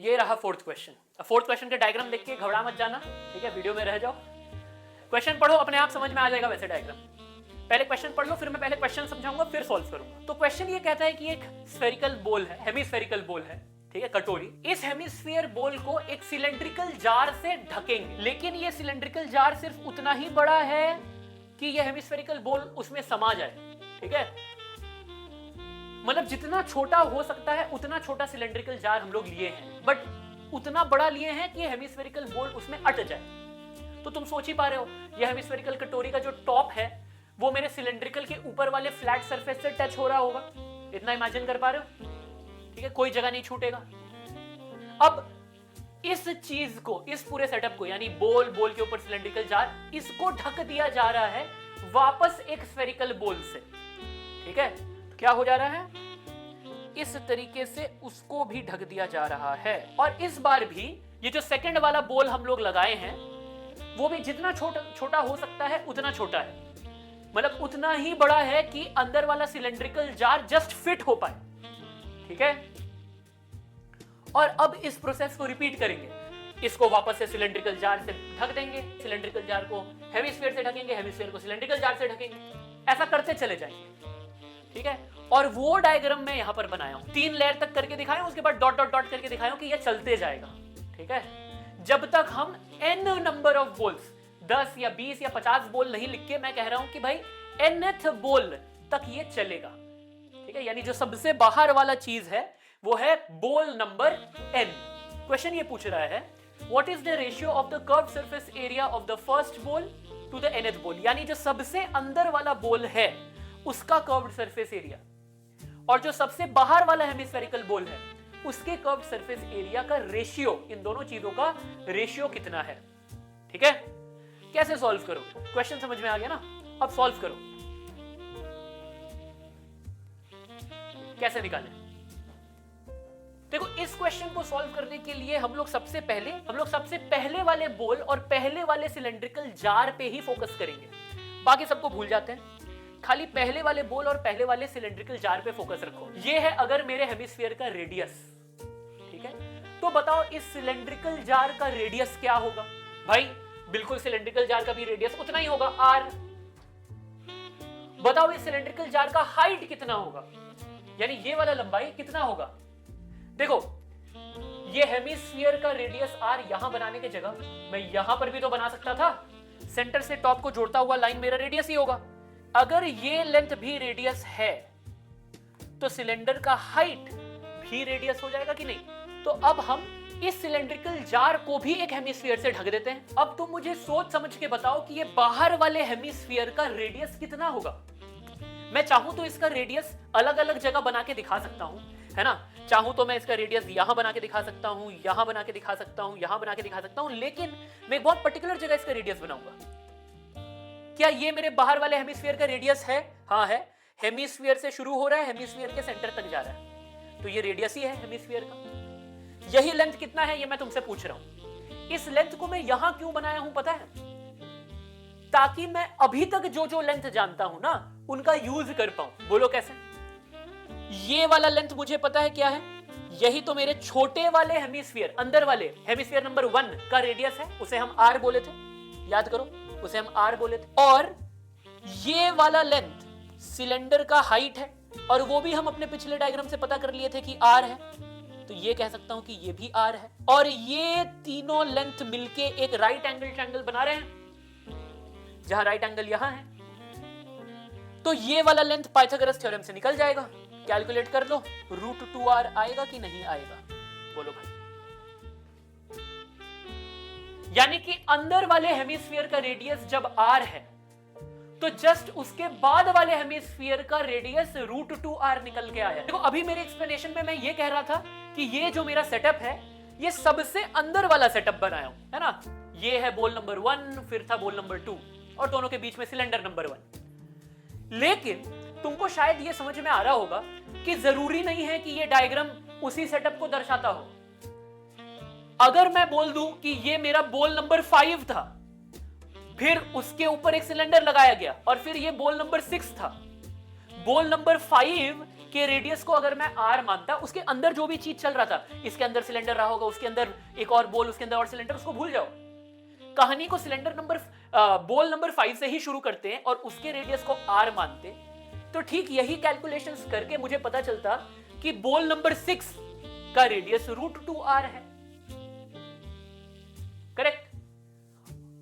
ये रहा fourth question. Fourth question का डायग्राम देख के घबरा मत जाना, ठीक है, वीडियो में रह जाओ। क्वेश्चन पढ़ो, अपने आप समझ में आ जाएगा वैसे डायग्राम। पहले क्वेश्चन पढ़ लो, फिर मैं पहले क्वेश्चन समझाऊंगा, फिर सॉल्व करूंगा। तो क्वेश्चन ये कहता है कि एक स्फेरिकल बोल है, हेमिस्फेरिकल बोल है, ठीक है, कटोरी। इस हेमिस्फीयर बोल को एक सिलेंड्रिकल जार से ढकेंगे, लेकिन ये सिलेंड्रिकल जार सिर्फ उतना ही बड़ा है कि ये हेमिस्फेरिकल बोल उसमें समा जाए, ठीक है। मतलब जितना छोटा हो सकता है उतना छोटा सिलेंड्रिकल जार हम लोग लिए हैं, बट उतना बड़ा लिए हैं कि हेमिस्फेरिकल बोल उसमें अट जाए। तो तुम सोच ही पा रहे हो, ये हेमिस्फेरिकल कटोरी का जो टॉप है वो मेरे सिलेंड्रिकल के ऊपर वाले फ्लैट सरफेस से टच हो रहा होगा। इतना इमेजिन कर पा रहे हो, ठीक है, कोई जगह नहीं छूटेगा। अब इस चीज को, इस पूरे सेटअप को, यानी बोल के ऊपर सिलेंड्रिकल जार, इसको ढक दिया जा रहा है वापस एक स्फेरिकल बोल से, ठीक है। तो क्या हो जा रहा है, इस तरीके से उसको भी ढक दिया जा रहा है। और इस बार भी ये जो सेकंड वाला बोल हम लोग लगाए हैं वो भी जितना छोटा हो सकता है उतना छोटा है, मतलब उतना ही बड़ा है कि अंदर वाला सिलेंड्रिकल जार जस्ट फिट हो पाए, ठीक है। और अब इस प्रोसेस को रिपीट करेंगे, इसको वापस से सिलेंड्रिकल जार से ढक देंगे, सिलेंड्रिकल जार को हेमिस्फीयर से ढकेंगे, हेमिस्फीयर को सिलेंड्रिकल जार से ढकेंगे, ऐसा करते चले जाएंगे, ठीक है। और वो डायग्राम मैं यहां पर बनाया हूं, 3 लेयर तक करके दिखाया, उसके बाद डॉट डॉट डॉट करके दिखाया कि ये चलते जाएगा, ठीक है। जब तक हम n नंबर ऑफ बोल्स, 10 या 20 या 50 बोल नहीं लिख के, मैं कह रहा हूं कि भाई nth बोल तक ये चलेगा, ठीक है। यानी जो सबसे बाहर वाला चीज है वो है बोल नंबर n। क्वेश्चन ये पूछ रहा है, what is the ratio of the curved surface area of the first बोल टू द nth बोल, यानी जो सबसे अंदर वाला बोल है उसका कर्व्ड सरफेस एरिया और जो सबसे बाहर वाला हेमिस्फेरिकल बोल है उसके कर्व्ड सरफेस एरिया का रेशियो, इन दोनों चीजों का रेशियो कितना है, ठीक है। कैसे सॉल्व करो, क्वेश्चन समझ में आ गया ना। अब सॉल्व करो, कैसे निकालें। देखो, इस क्वेश्चन को सॉल्व करने के लिए हम लोग सबसे पहले वाले बोल और पहले वाले सिलेंड्रिकल जार पे ही फोकस करेंगे, बाकी सबको भूल जाते हैं, खाली पहले वाले बोल और पहले वाले सिलेंड्रिकल जार पे फोकस रखो। ये है अगर मेरे हेमिस्फीयर का रेडियस, ठीक है। तो बताओ इस सिलेंड्रिकल जार का रेडियस क्या होगा। भाई बिल्कुल सिलेंड्रिकल जार का भी रेडियस उतना ही होगा, r। बताओ इस सिलेंड्रिकल जार का हाइट कितना होगा, यानी ये वाला लंबाई कितना होगा। देखो, ये हेमिस्फीयर का रेडियस r यहां बनाने की जगह मैं यहां पर भी तो बना सकता था, सेंटर से टॉप को जोड़ता हुआ लाइन मेरा रेडियस ही होगा। अगर ये लेंथ भी रेडियस है तो सिलेंडर का हाइट भी रेडियस हो जाएगा कि नहीं। तो अब हम इस सिलेंड्रिकल जार को भी एक हेमिस्फीयर से ढक देते हैं। अब तुम मुझे सोच समझ के बताओ कि ये बाहर वाले हेमिस्फीयर का रेडियस कितना होगा। मैं चाहूं तो इसका रेडियस अलग अलग जगह बना के दिखा सकता हूं, है ना। चाहूं तो मैं इसका रेडियस यहां बना के दिखा सकता हूं, यहां बना के दिखा सकता हूं, यहां बना के दिखा सकता हूं, लेकिन मैं एक बहुत पर्टिकुलर जगह इसका रेडियस बनाऊंगा। क्या ये मेरे बाहर वाले हेमिस्फीयर का रेडियस है? हाँ है। हेमिस्फीयर से शुरू हो रहा है, हेमिस्फीयर के सेंटर तक जा रहा है, तो ये रेडियस ही है हेमिस्फीयर का। यही लेंथ कितना है ये मैं तुमसे पूछ रहा हूं। इस लेंथ को मैं यहां क्यों बनाया हूं पता है? ताकि मैं अभी तक जो जो लेंथ जानता हूं ना उनका यूज कर पाऊं। बोलो कैसे? ये वाला लेंथ मुझे पता है क्या है, यही तो मेरे छोटे वाले हेमिस्फीयर, अंदर वाले हेमिस्फीयर नंबर 1 का रेडियस है, उसे हम r बोले थे, याद करो, उसे हम r बोले थे। और ये वाला लेंथ सिलेंडर का हाइट है, और वो भी हम अपने पिछले डायग्राम से पता कर लिए थे कि r है, तो ये कह सकता हूं कि ये भी r है। और ये तीनों लेंथ मिलके एक राइट एंगल ट्रायंगल बना रहे हैं, जहां राइट एंगल यहां है। तो ये वाला लेंथ पाइथागोरस थ्योरम से निकल जाएगा, कैलकुलेट कर लो, √2r आएगा कि नहीं आएगा, बोलो भाई। यानी कि अंदर वाले हेमिस्फीयर का रेडियस जब r है तो जस्ट उसके बाद वाले हेमिस्फीयर का रेडियस √2r निकल के आया। देखो, अभी मेरे एक्सप्लेनेशन में मैं ये कह रहा था कि ये जो मेरा सेटअप है ये सबसे अंदर वाला सेटअप बनाया हूं, है ना। ये है बोल नंबर 1, फिर था बोल नंबर 2, और दोनों के बीच में सिलेंडर नंबर 1। लेकिन तुमको शायद ये समझ में आ रहा होगा कि जरूरी नहीं है कि ये डायग्राम उसी सेटअप को दर्शाता हो। अगर मैं बोल दूं कि ये मेरा बोल नंबर 5 था, फिर उसके ऊपर एक सिलेंडर लगाया गया, और फिर ये बोल नंबर 6 था। बोल नंबर 5 के रेडियस को अगर मैं आर मानता, उसके अंदर जो भी चीज चल रहा था, इसके अंदर सिलेंडर रहा होगा, उसके अंदर एक और बॉल, उसके अंदर और सिलेंडर, उसको भूल जाओ। कहानी को सिलेंडर नंबर बॉल नंबर 5 से ही शुरू करते हैं और उसके रेडियस को आर मानते, तो ठीक यही कैलकुलेशंस करके मुझे पता चलता कि बॉल नंबर 6 का रेडियस √2r है। करेक्ट।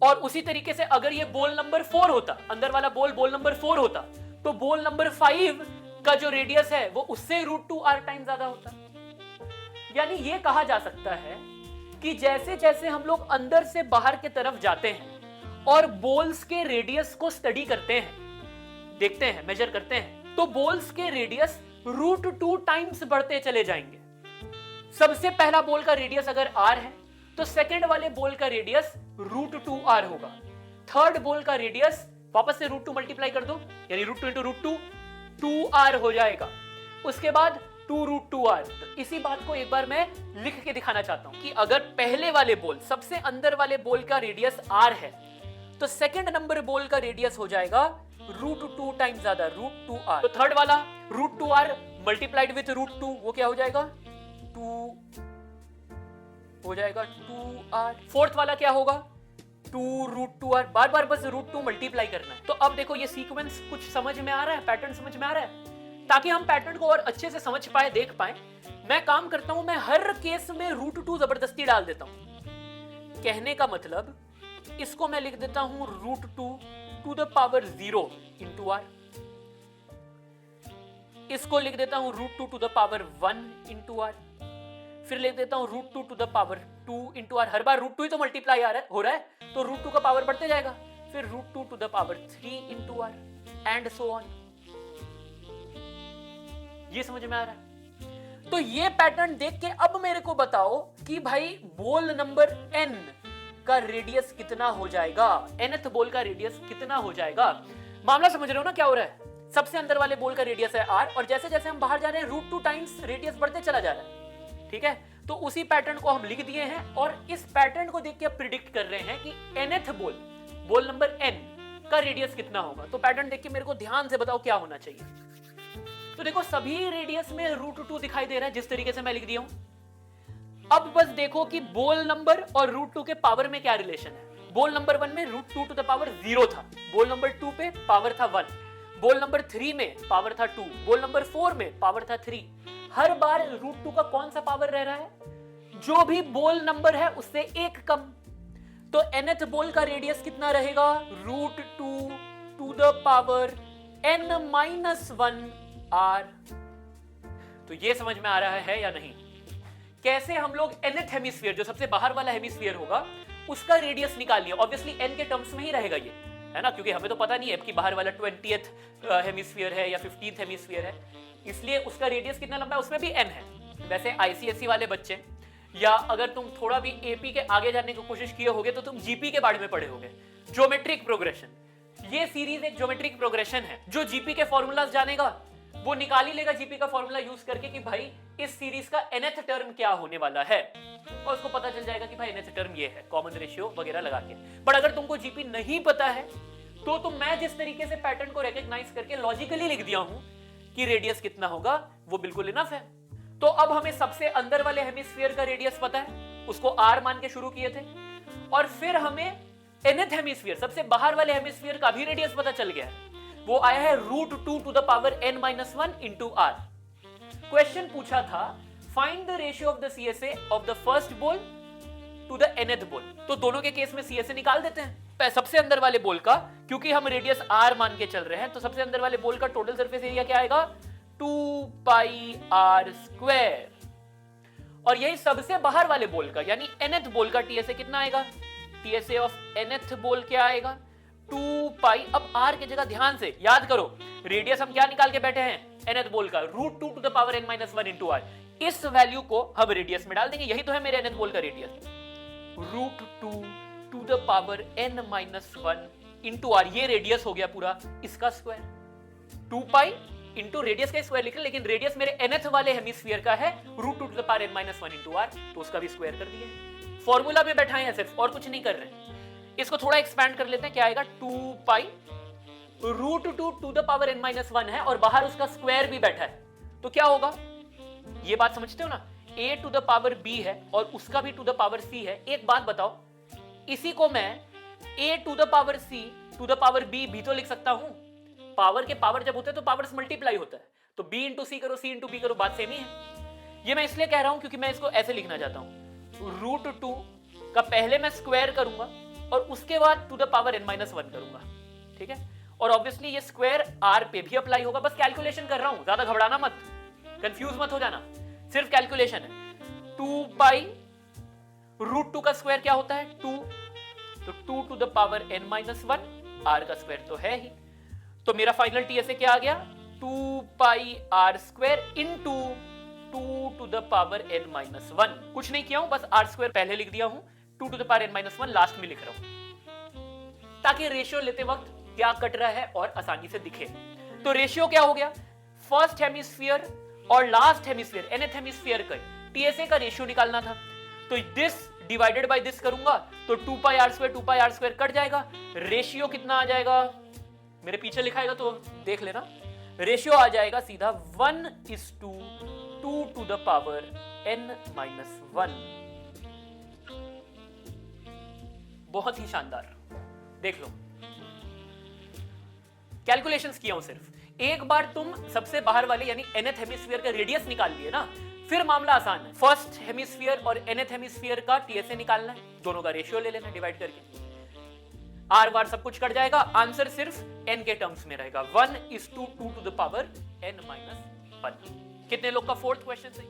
और उसी तरीके से अगर ये बॉल नंबर 4 होता, अंदर वाला बॉल नंबर 4 होता, तो बॉल नंबर 5 का जो रेडियस है वो उससे √2r टाइम ज्यादा होता। यानी ये कहा जा सकता है कि जैसे जैसे हम लोग अंदर से बाहर की तरफ जाते हैं और बॉल्स के रेडियस को स्टडी करते हैं, देखते हैं, मेजर करते हैं, तो बॉल्स के रेडियस √2 टाइम्स बढ़ते चले जाएंगे। सबसे पहला बॉल का रेडियस अगर r है तो सेकंड वाले बॉल का रेडियस √2r होगा। थर्ड बॉल का रेडियस वापस से √2 मल्टीप्लाई कर दो, यानी √2 इंटू √2 2r हो जाएगा। उसके बाद 2√2r। तो इसी बात को एक बार मैं लिख के दिखाना चाहता हूं कि अगर पहले वाले बॉल, सबसे अंदर वाले बॉल का रेडियस r है, तो सेकंड नंबर बॉल का रेडियस हो जाएगा √2 टाइम्स ज्यादा, √2r। तो थर्ड वाला √2r मल्टीप्लाइड विथ √2, वो क्या हो जाएगा? 2 हो जाएगा 2r। फोर्थ वाला क्या होगा? 2√2r। बार बार बस √2 मल्टीप्लाई करना है। तो अब देखो ये सीक्वेंस कुछ समझ में आ रहा है, पैटर्न समझ में आ रहा है? ताकि हम पैटर्न को और अच्छे से समझ पाए, देख पाए, मैं काम करता हूं, मैं हर केस में √2 जबरदस्ती डाल देता हूं। कहने का मतलब इसको मैं लिख देता हूं √2 into r। इसको लिख देता हूं √2 into r। फिर लिख देता हूं √2 into r। हर बार √2 ही तो मल्टीप्लाई हो रहा है, तो √2 का पावर बढ़ते जाएगा। फिर √2 into r and so on. ये समझ में आ रहा है? तो ये पैटर्न देख के अब मेरे को बताओ कि भाई बॉल नंबर n का रेडियस कितना हो जाएगा, nth बॉल का रेडियस कितना हो जाएगा। मामला समझ रहे हो ना क्या हो रहा है? सबसे अंदर वाले बॉल का रेडियस है r, और जैसे जैसे हम बाहर जा रहे हैं √2 टाइम्स रेडियस बढ़ते चला जा रहा है। ठीक है, तो उसी पैटर्न को हम लिख दिए हैं और इस पैटर्न को देख के प्रिडिक्ट कर रहे हैं कि nth बॉल नंबर n का रेडियस कितना होगा। तो पैटर्न देख के मेरे को ध्यान से बताओ क्या होना चाहिए। तो देखो सभी रेडियस में √2 दिखाई दे रहा है जिस तरीके से मैं लिख दिया हूं। अब बस देखो कि बॉल नंबर और √2 के पावर में क्या रिलेशन है। बॉल नंबर 1 में √2 0 था, बॉल नंबर 2 पे पावर था 1, बॉल नंबर 3 में पावर था 2, बॉल नंबर 4 में पावर था 3। हर बार √2 का कौन सा पावर रह रहा है? जो भी बॉल नंबर है उससे एक कम। तो nth बॉल का रेडियस कितना रहेगा? √2 n-1 r। तो ये समझ में आ रहा है या नहीं? कैसे हम लोग nth हेमिस्फीयर, जो सबसे बाहर वाला हेमिस्फीयर होगा, उसका रेडियस निकाल लिया। ऑब्वियसली n के टर्म्स में ही रहेगा ये, है ना, क्योंकि हमें तो पता नहीं है कि बाहर वाला 20th हेमिस्फीयर है या 15th हेमिस्फीयर है, इसलिए उसका रेडियस कितना लंबा है उसमें भी n है। वैसे आईसीएसई वाले बच्चे, या अगर तुम थोड़ा भी एपी के आगे जाने की कोशिश किए होगे तो तुम जीपी के बारे में पढ़े होगे, ज्योमेट्रिक प्रोग्रेशन। ये सीरीज एक ज्योमेट्रिक प्रोग्रेशन है। जो जीपी के फॉर्मूलाज जानेगा वो निकाल ही लेगा जीपी का फॉर्मूला यूज करके कि भाई इस सीरीज का nth टर्म क्या होने वाला है, और उसको पता चल जाएगा कि भाई nth टर्म ये है, कॉमन रेशियो वगैरह लगा के। बट अगर तुमको जीपी नहीं पता है तो मैं जिस तरीके से पैटर्न को रिकॉग्नाइज करके लॉजिकली लिख दिया हूं कि रेडियस कितना होगा, वो बिल्कुल इनफ है। तो अब हमें सबसे अंदर वाले हेमिस्फीयर का रेडियस पता है, उसको r मान के शुरू किए थे, और फिर हमें nth हेमिस्फीयर, सबसे बाहर वाले हेमिस्फीयर का भी रेडियस पता चल गया है। वो आया है √2 n-1 into r। क्वेश्चन पूछा था find the ratio of the CSA of the first ball to the nth ball. तो दोनों के केस में CSA निकाल देते हैं। सबसे अंदर वाले बॉल का, क्योंकि हम रेडियस r मान के चल रहे हैं, तो सबसे अंदर वाले बॉल का टोटल सरफेस एरिया क्या आएगा? 2πr²। और यही सबसे बाहर वाले बॉल का, यानी nth बॉल का TSA कितना आएगा? TSA ऑफ nth बॉल क्या आएगा? 2π। अब r की जगह ध्यान से याद करो, रेडियस हम क्या निकाल के बैठे हैं? nth बॉल का √2 n-1 into r। इस वैल्यू को हम रेडियस में डाल देंगे। यही तो है मेरे nth बॉल का रेडियस, √2 n-1 into r। ये रेडियस हो गया पूरा, इसका स्क्वायर। 2π इंटू रेडियस का स्क्वायर लिख रहे, लेकिन रेडियस मेरे nth वाले हेमिस्फीयर का है √2 n-1 into r, तो उसका भी स्क्वायर कर दिया। फॉर्मूला में बैठाए हैं सिर्फ, और कुछ नहीं कर रहे। इसको थोड़ा एक्सपैंड कर लेते हैं, क्या आएगा? 2π √2 n-1 है और बाहर उसका स्क्वायर भी बैठा है, तो क्या होगा, ये बात समझते हो ना, a to the power b है और उसका भी टू द पावर c है। एक बात बताओ, इसी को मैं a to the power c to the power b भी तो लिख सकता हूं। पावर के पावर जब होते हैं तो पावर्स मल्टीप्लाई होता है, तो b इंटू सी करो, c इंटू b करो, बात सेम ही है। ये मैं इसलिए कह रहा हूं क्योंकि मैं इसको ऐसे लिखना चाहता हूं, रूट 2 का पहले मैं स्क्वायर करूंगा और उसके बाद टू द पावर n-1 करूंगा, ठीक है। और ऑब्वियसली ये स्क्वायर r पे भी अप्लाई होगा, बस कैलकुलेशन कर रहा हूं, ज्यादा घबराना मत, कंफ्यूज मत हो जाना, सिर्फ कैलकुलेशन है। 2 पाई रूट 2 का स्क्वायर क्या होता है 2, तो 2 to the power n-1, r का स्क्वायर तो है ही, तो मेरा फाइनल टीएसए क्या आ गया 2 pi r square into 2 to the power n-1। कुछ नहीं किया हूं, बस r स्क्वायर पहले लिख दिया हूं, 2 to the power n-1 last में लिख रहा हूं, ताकि रेशियो लेते वक्त क्या कट रहा है और आसानी से दिखे। तो रेशियो क्या हो गया, फर्स्ट हेमिस्फीयर और लास्ट हेमिस्फीयर nth हेमिस्फीयर का टीएसए का रेशियो निकालना था, तो दिस डिवाइडेड बाय दिस करूंगा तो 2 पाई r स्क्वायर कट जाएगा, रेशियो कितना आ जाएगा, मेरे पीछे लिखाएगा तो देख लेना, रेशियो आ जाएगा सीधा 1:2 टू द पावर n-1। बहुत ही शानदार, देख लो, कैलकुलेशंस किया हूं सिर्फ। एक बार तुम सबसे बाहर वाले यानी nth हेमिस्फीयर का रेडियस निकाल लिए ना, फिर मामला आसान है। फर्स्ट हेमिस्फीयर और nth हेमिस्फीयर का टीएसए निकालना है, दोनों का रेशियो ले लेना डिवाइड करके, आर बार सब कुछ कट जाएगा, आंसर सिर्फ n के टर्म्स में रहेगा 1:2 टू द पावर n-1। कितने लोग का फोर्थ क्वेश्चन सही?